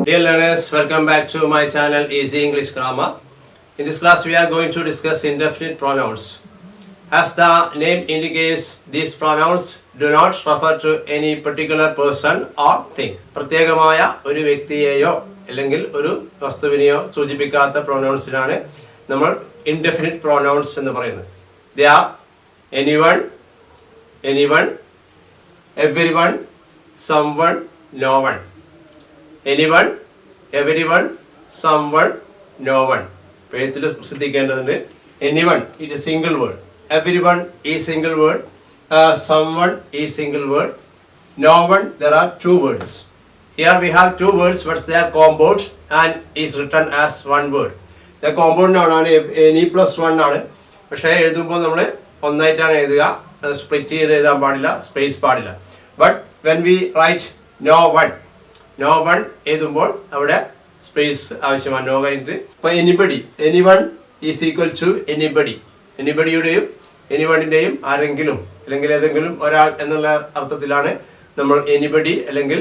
Dear learners, welcome back to my channel Easy English Grammar. In this class we are going to discuss indefinite pronouns. As the name indicates, these pronouns do not refer to any particular person or thing. പ്രത്യേകമായ ഒരു വ്യക്തിയെയോ അല്ലെങ്കിൽ ഒരു വസ്തുവിനെയോ സൂചിപ്പിക്കാത്ത പ്രൊനൗൺസിനാണ് നമ്മൾ indefinite pronouns എന്ന് പറയുന്നത്. They are anyone, everyone, someone, no one. Anyone, everyone, someone, no one. പേജിൽ ശ്രദ്ധിക്കേണ്ടതുണ്ട്. Anyone is a single word. Everyone is single word. Someone is single word. No one, there are two words. Here we have two words, but they are compound and is written as one word. The compound noun ആണ് any plus one ആണ്. പക്ഷേ എഴുതുമ്പോൾ നമ്മൾ ഒന്നായിട്ടാണ് എഴുതുക. Split ചെയ്ത് എഴുതാൻ പാടില്ല, space പാടില്ല. But when we write no one എഴുതുമ്പോൾ അവിടെ സ്പേസ് ആവശ്യമാണ്. നോ കഴിഞ്ഞിട്ട് ഇപ്പൊ anybody, anyone is equal to anybody. എനിബഡിയുടെയും എനിവണിന്റെയും ആരെങ്കിലും അല്ലെങ്കിൽ ഏതെങ്കിലും ഒരാൾ എന്നുള്ള അർത്ഥത്തിലാണ് നമ്മൾ എനിബഡി അല്ലെങ്കിൽ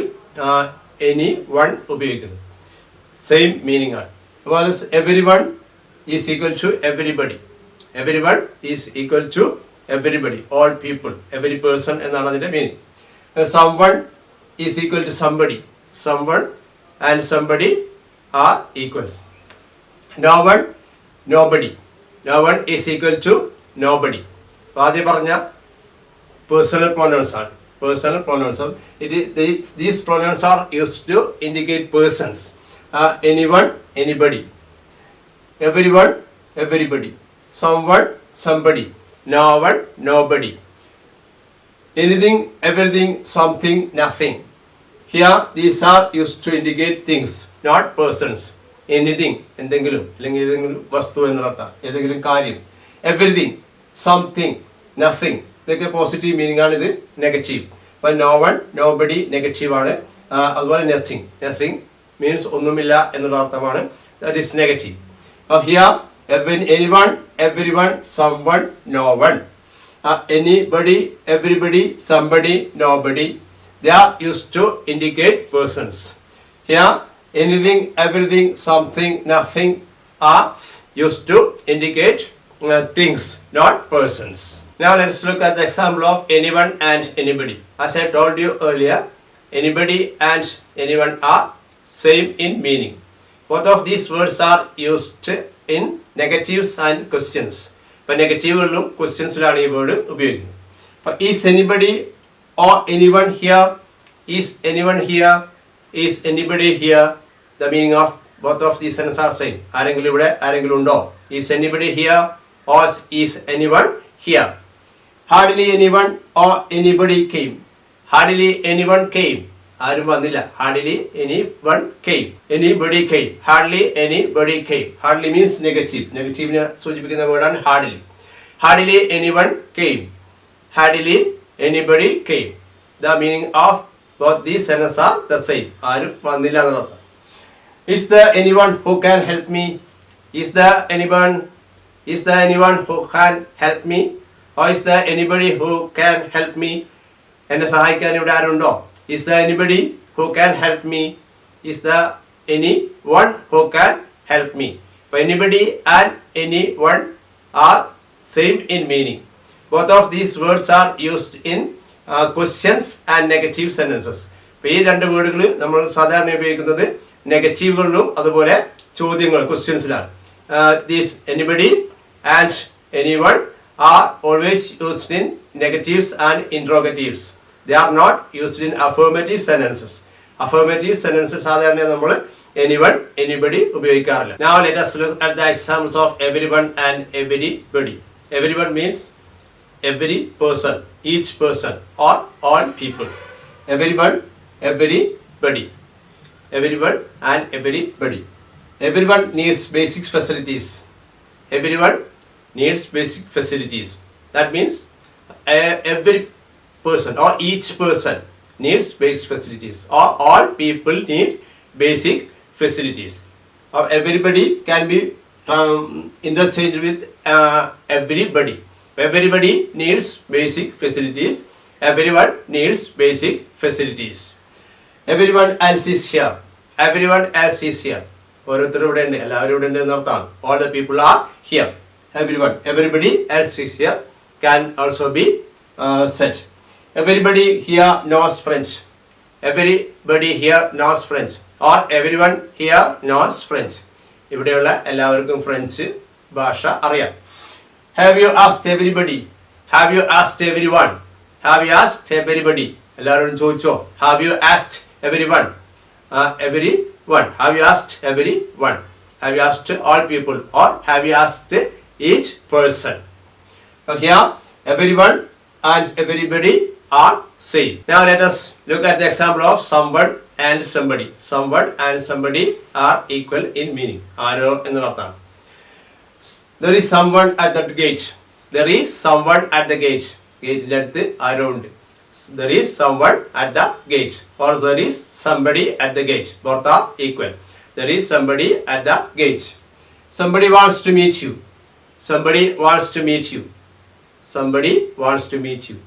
എനി വൺ ഉപയോഗിക്കുന്നത്. സെയിം മീനിങ് ആണ്. അതുപോലെ every one is equal to everybody. Every one is equal to everybody, all people, every person എന്നാണ് അതിന്റെ meaning. Someone is equal to somebody. Someone and somebody are equals. No one, nobody. No one is equal to nobody. ആദ്യം പറഞ്ഞ personal pronouns ആണ്. Personal pronouns are. These pronouns are used to indicate persons. Anyone, anybody. Everyone, everybody. Someone, somebody. No one, nobody. Anything, everything, something, nothing. Here these are used to indicate things, not persons. Anything, എന്തെങ്കിലും അല്ലെങ്കിൽ ഏതെങ്കിലും വസ്തു എന്നർത്ഥം, ഏതെങ്കിലും കാര്യം. Everything, something, nothing. ഇതൊക്കെ positive meaning ആണ്. ഇത് നെഗറ്റീവ്. അപ്പൊ no one, nobody നെഗറ്റീവ് ആണ്. അതുപോലെ nothing മീൻസ് ഒന്നുമില്ല എന്നുള്ള അർത്ഥമാണ്. That is negative. Here anyone, everyone, someone, no one. Anybody, everybody, somebody, nobody. They are used to indicate persons. Here, anything, everything, something, nothing are used to indicate things, not persons. Now let's look at the example of anyone and anybody. As I told you earlier, anybody and anyone are same in meaning. Both of these words are used in negatives and questions. But negativeകളിലും questionസിലാണ് ഈ word ഉപയോഗിക്കുന്നത്. But is anybody or anyone here? Is anyone here? Is anybody here? The meaning of both of these sentences are same. ആരെങ്കിലും ഇവിടെ, ആരെങ്കിലും ഉണ്ടോ? Is anybody here or is anyone here? Hardly anyone or anybody came. Hardly anyone came. ആരും വന്നില്ല. Hardly anyone came. Anybody came. Hardly anybody came. Hardly means negative. നെഗറ്റീവിനെ സൂചിപ്പിക്കുന്ന വേർഡാണ് hardly. Hardly anyone came. Hardly anybody came. The meaning of both these sentences are the same. ആരും വന്നില്ല എന്നർത്ഥം. Is there anyone who can help me? Is there anyone who can help me? Or is there anybody who can help me? എന്നെ സഹായിക്കാൻ ഇവിടെ ആരുണ്ടോ? Is there anybody who can help me? Is there anyone who can help me? So anybody and anyone are same in meaning. Both of these words are used in questions and negative sentences. അപ്പോൾ ഈ രണ്ട് വേർഡുകൾ നമ്മൾ സാധാരണ ഉപയോഗിക്കുന്നത് നെഗറ്റീവുകളിലും അതുപോലെ ചോദ്യങ്ങൾ ക്വസ്റ്റ്യൻസിലാണ്. These anybody and anyone are always used in negatives and interrogatives. They are not used in affirmative sentences. Affirmative sentences സാധാരണ നമ്മൾ anyone, anybody ഉപയോഗിക്കാറില്ല. Now let us look at the examples of everyone and everybody. Everyone means every person, each person or all people. Everyone, everybody. Everyone and everybody. Everyone needs basic facilities. Everyone needs basic facilities. That means every person or each person needs basic facilities, or all people need basic facilities. Everybody can be interchanged with everybody. Everybody needs basic facilities. Everyone needs basic facilities. Everyone else is here. everyone else is here. ഓരോരുത്തരും ഇവിടെ ഉണ്ട്, എല്ലാവരും ഇവിടെ ഉണ്ട് എന്നർത്ഥമാണ്. All the people are here. Everyone, everybody else is here can also be said. Everybody here knows French. Everybody here knows French. Or everyone here knows French. ഇവിടെയുള്ള എല്ലാവർക്കും French ഭാഷ അറിയാം. Have you asked everybody? Have you asked everyone? Have you asked everybody? എല്ലാവരോടും ചോദിച്ചോ? Have you asked everyone? Everyone. Have you asked everyone? Have you asked all people? Or have you asked each person? So here, everyone and everybody are same. Now let us look at the example of someone and somebody. Someone and somebody are equal in meaning. Arrow എന്നർത്ഥമാണ്. There is someone at the gate. There is someone at the gate. ഗേറ്റിൻ്റെ അടുത്ത് ആരോ ഉണ്ട്. There is someone at the gate. Or there is somebody at the gate. Both are equal. There is somebody at the gate. Somebody wants to meet you. Somebody wants to meet you. Somebody wants to meet you.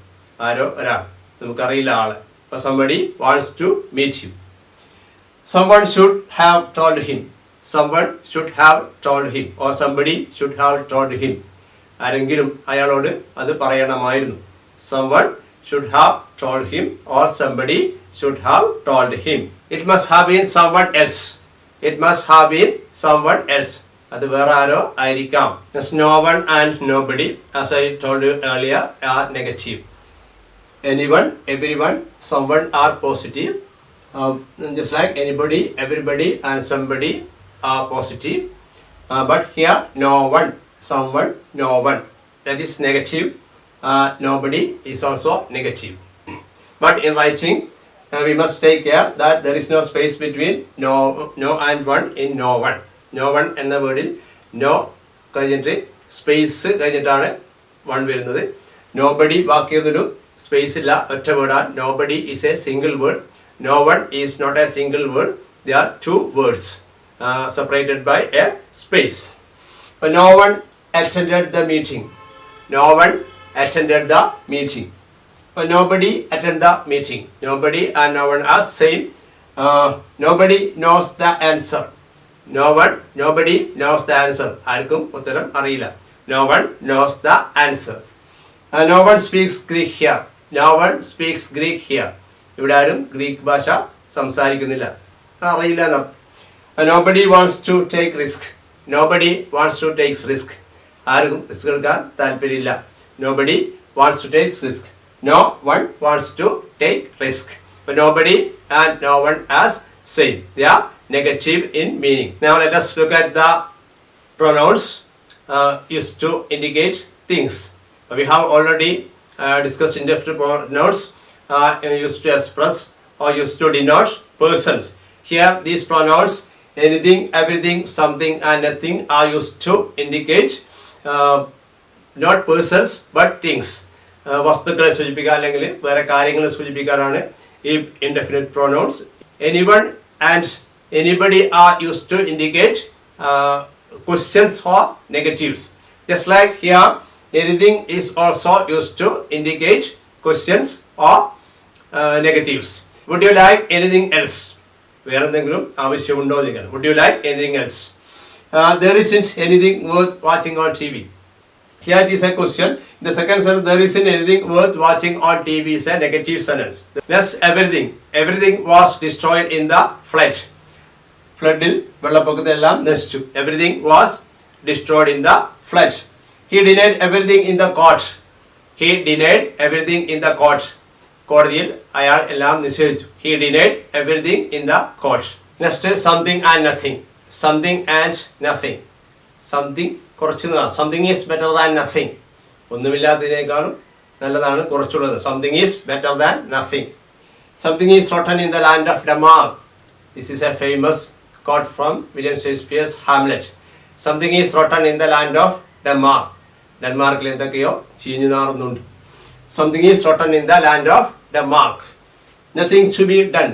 ആരോ ഒരാൾ, നമുക്കറിയില്ല ആള്. അപ്പോൾ somebody wants to meet you. Someone should have told him. Someone should have told him. Or somebody should have told him. ആരെങ്കിലും അയാളോട് അത് പറയണമായിരുന്നു. Someone should have told him or somebody should have told him. It must have been someone else. It must have been someone else. അത് വേറെ ആരോ ആയിരിക്കാം. No one and nobody, as I told you earlier, are negative. Anyone, everyone, someone are positive. Just like anybody, everybody and somebody are positive. But here no one, someone, no one. That is negative. Nobody is also negative. But in writing, we must take care that there is no space between no and one in no one. No one എന്ന വേർഡിൽ no കഴിഞ്ഞിട്ട് space കഴിഞ്ഞിട്ടാണ് one വരുന്നത്. Nobody ബാക്കിയൊന്നൊരു space ഇല്ല, ഒറ്റ വേർഡാണ്. നോബഡി is a single word. No one is not a single word. There are two words separated by a space. But no one attended the meeting. No one attended the meeting. But nobody attended the meeting. Nobody and no one are same. Nobody knows the answer. No one, nobody knows the answer. ആർക്കും ഉത്തരം അറിയില്ല. No one knows the answer. No one speaks Greek here. No one speaks Greek here. ഇവിടെ ആരും Greek ഭാഷ സംസാരിക്കുന്നില്ല, അറിയില്ല. Nobody wants to take risk. Nobody wants to take risk. ആർക്കും risk എടുക്കാൻ താല്പര്യമില്ല. Nobody wants to take risk. No one wants to take risk. But nobody and no one as same. They are negative in meaning. Now let us look at the pronouns used to indicate things. We have already discussed indefinite pronouns used to express or used to denote persons. Here these pronouns anything, everything, something and nothing are used to indicate not persons but things. വസ്തുക്കളെ സൂചിപ്പിക്കാൻ അല്ലെങ്കിൽ വേറെ കാര്യങ്ങളെ സൂചിപ്പിക്കാനാണ് ഈ indefinite pronouns. Anyone and anybody are used to indicate questions or negatives. Just like here, anything is also used to indicate questions or negatives. Would you like anything else? വേറെ എന്തെങ്കിലും ആവശ്യമുണ്ടോ എന്ന് ചോദിക്കണം. Would you like anything else? There isn't anything worth watching on TV. Here it is a question. In the second sentence, there isn't anything worth watching on TV is a negative sentence. Next, everything. Everything was destroyed in the flood. ഫ്ലഡിൽ വെള്ളപ്പൊക്കത്തെല്ലാം നശിച്ചു. Everything was destroyed in the flood. He denied everything in the court. He denied everything in the court. കോടതിയിൽ അയാൾ എല്ലാം നിഷേധിച്ചു. He denied everything in the court. Next, something and nothing. Something and nothing. Something കുറച്ച് something is better than nothing. ഒന്നുമില്ലാത്തതിനേക്കാളും നല്ലതാണ് കുറച്ചുള്ളത്. Something is better than nothing. Something is rotten in the land of Denmark. This is a famous quote from William Shakespeare's Hamlet. Something is rotten in the land of Denmark. ഡെൻമാർക്കിൽ എന്തൊക്കെയോ ചീഞ്ഞു നാറുന്നുണ്ട്. Something is rotten in the land of Denmark. Nothing to be done.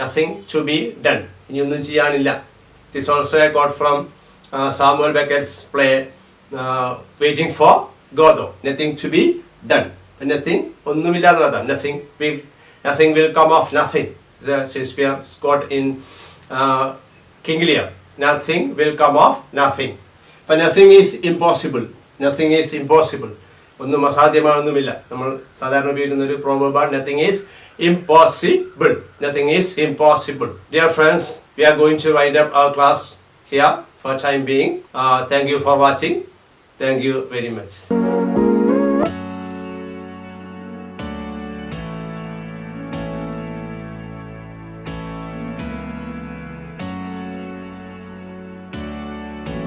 Nothing to be done. ഇനിയൊന്നും ചെയ്യാനില്ല. It is also a quote from Samuel Beckett's play Waiting for Godot. Nothing to be done. Nothing, ഒന്നുമില്ല എന്നുള്ളതാണ്. Nothing will come of nothing. The Shakespeare's quote in King Lear. Nothing will come of nothing. അപ്പം nothing is impossible. Nothing is impossible. ഒന്നും അസാധ്യമായൊന്നുമില്ല. നമ്മൾ സാധാരണ ഉപയോഗിക്കുന്ന ഒരു proverb nothing is impossible. Nothing is impossible. Dear friends, we are going to wind up our class here for time being. Thank you for watching. Thank you very much.